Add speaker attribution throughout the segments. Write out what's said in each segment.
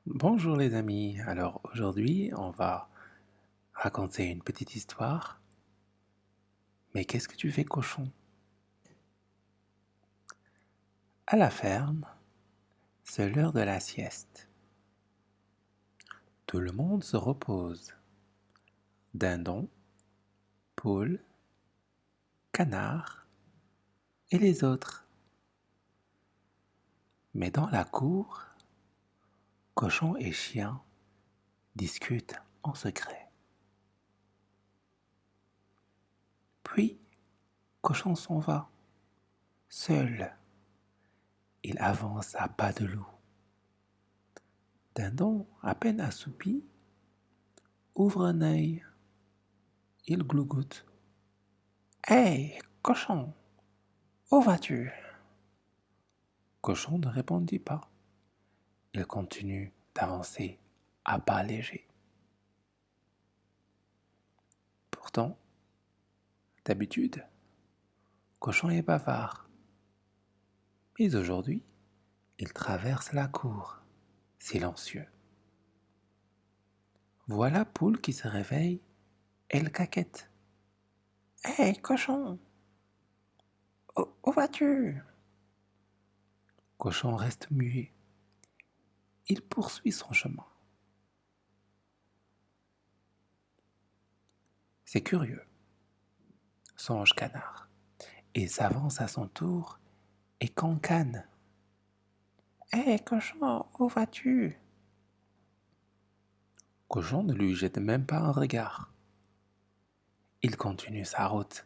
Speaker 1: Bonjour les amis, alors aujourd'hui on va raconter une petite histoire. Mais qu'est-ce que tu fais cochon? À la ferme, c'est l'heure de la sieste. Tout le monde se repose. Dindon, poule, canard et les autres. Mais dans la cour, cochon et chien discutent en secret. Puis, cochon s'en va, seul. Il avance à pas de loup. Dindon, à peine assoupi, ouvre un œil. Il glougoute. Hé, cochon, où vas-tu? Cochon ne répondit pas. Il continue d'avancer à pas légers. Pourtant, d'habitude, Cochon est bavard. Mais aujourd'hui, il traverse la cour, silencieux. Voilà Poule qui se réveille, elle caquette. Hé, cochon, où vas-tu? Cochon reste muet. Il poursuit son chemin. C'est curieux, songe Canard. Il s'avance à son tour et cancane. Hé, cochon, où vas-tu? Cochon ne lui jette même pas un regard. Il continue sa route.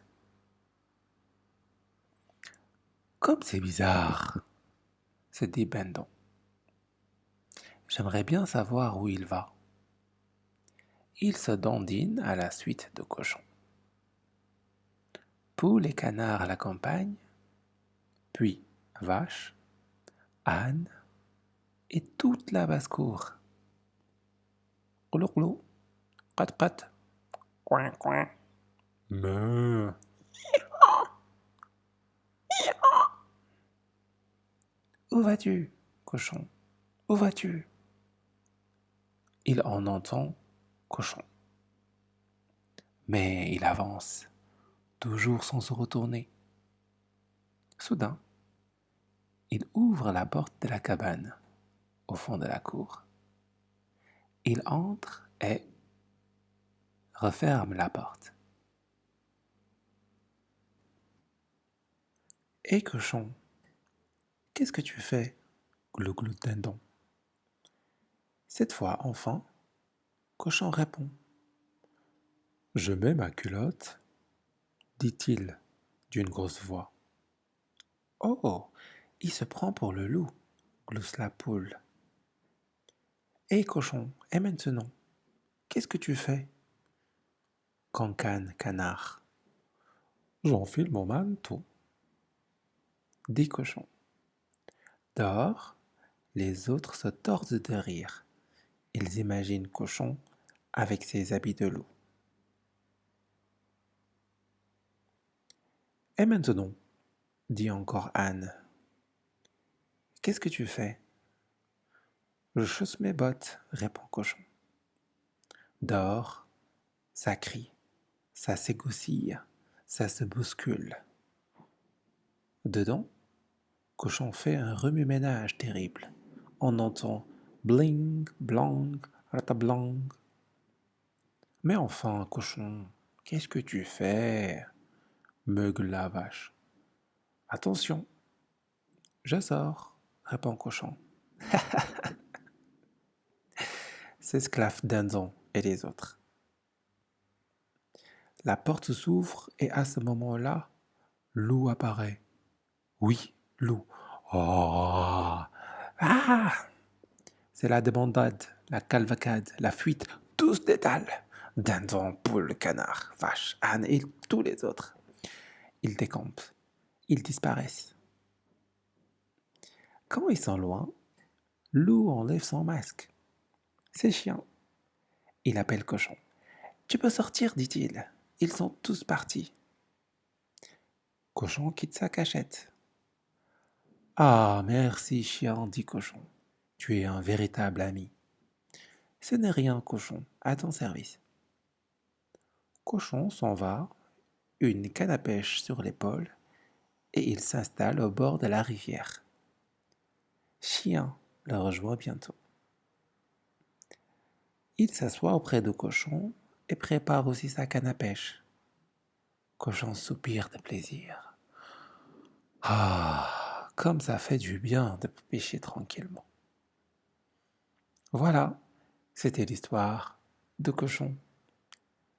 Speaker 1: Comme c'est bizarre, se dit Bendon. J'aimerais bien savoir où il va. Il se dandine à la suite de Cochon. Poule et canard l'accompagnent, puis vache, âne et toute la basse-cour. Glou glou, quat quat, coin coin, meuh. Où vas-tu, cochon? Où vas-tu? Il en entend Cochon. Mais il avance, toujours sans se retourner. Soudain, il ouvre la porte de la cabane, au fond de la cour. Il entre et referme la porte. Hé cochon, qu'est-ce que tu fais? Glou-glou dindon. Cette fois, enfin, Cochon répond. Je mets ma culotte, dit-il d'une grosse voix. Oh, il se prend pour le loup, glousse la poule. Hé cochon, et maintenant, qu'est-ce que tu fais? Cancane canard. J'enfile mon manteau, dit Cochon. Dehors, les autres se tordent de rire. Ils imaginent Cochon avec ses habits de loup. Et maintenant, dit encore Anne, qu'est-ce que tu fais? Je chausse mes bottes, répond Cochon. Dehors, ça crie, ça s'égoutille, ça se bouscule. Dedans, Cochon fait un remue-ménage terrible. On entend bling, blang, ratablang. Mais enfin, Cochon, qu'est-ce que tu fais? Meugle la vache. Attention, je sors, répond Cochon. S'esclaffent Dindon et les autres. La porte s'ouvre et à ce moment-là, Loup apparaît. Oui, Loup. Oh! Ah! C'est la débandade, la cavalcade, la fuite, tous détalent. Dindon, poule, canard, vache, âne et tous les autres. Ils décampent, ils disparaissent. Quand ils sont loin, Loup enlève son masque. C'est chiant. Il appelle Cochon. Tu peux sortir, dit-il. Ils sont tous partis. Cochon quitte sa cachette. Ah, merci, chien, dit Cochon. Tu es un véritable ami. Ce n'est rien, Cochon, à ton service. Cochon s'en va, une canne à pêche sur l'épaule, et il s'installe au bord de la rivière. Chien le rejoint bientôt. Il s'assoit auprès de Cochon et prépare aussi sa canne à pêche. Cochon soupire de plaisir. Ah, comme ça fait du bien de pêcher tranquillement. Voilà, c'était l'histoire de Cochon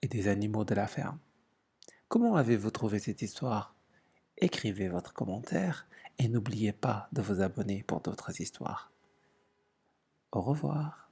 Speaker 1: et des animaux de la ferme. Comment avez-vous trouvé cette histoire? Écrivez votre commentaire et n'oubliez pas de vous abonner pour d'autres histoires. Au revoir.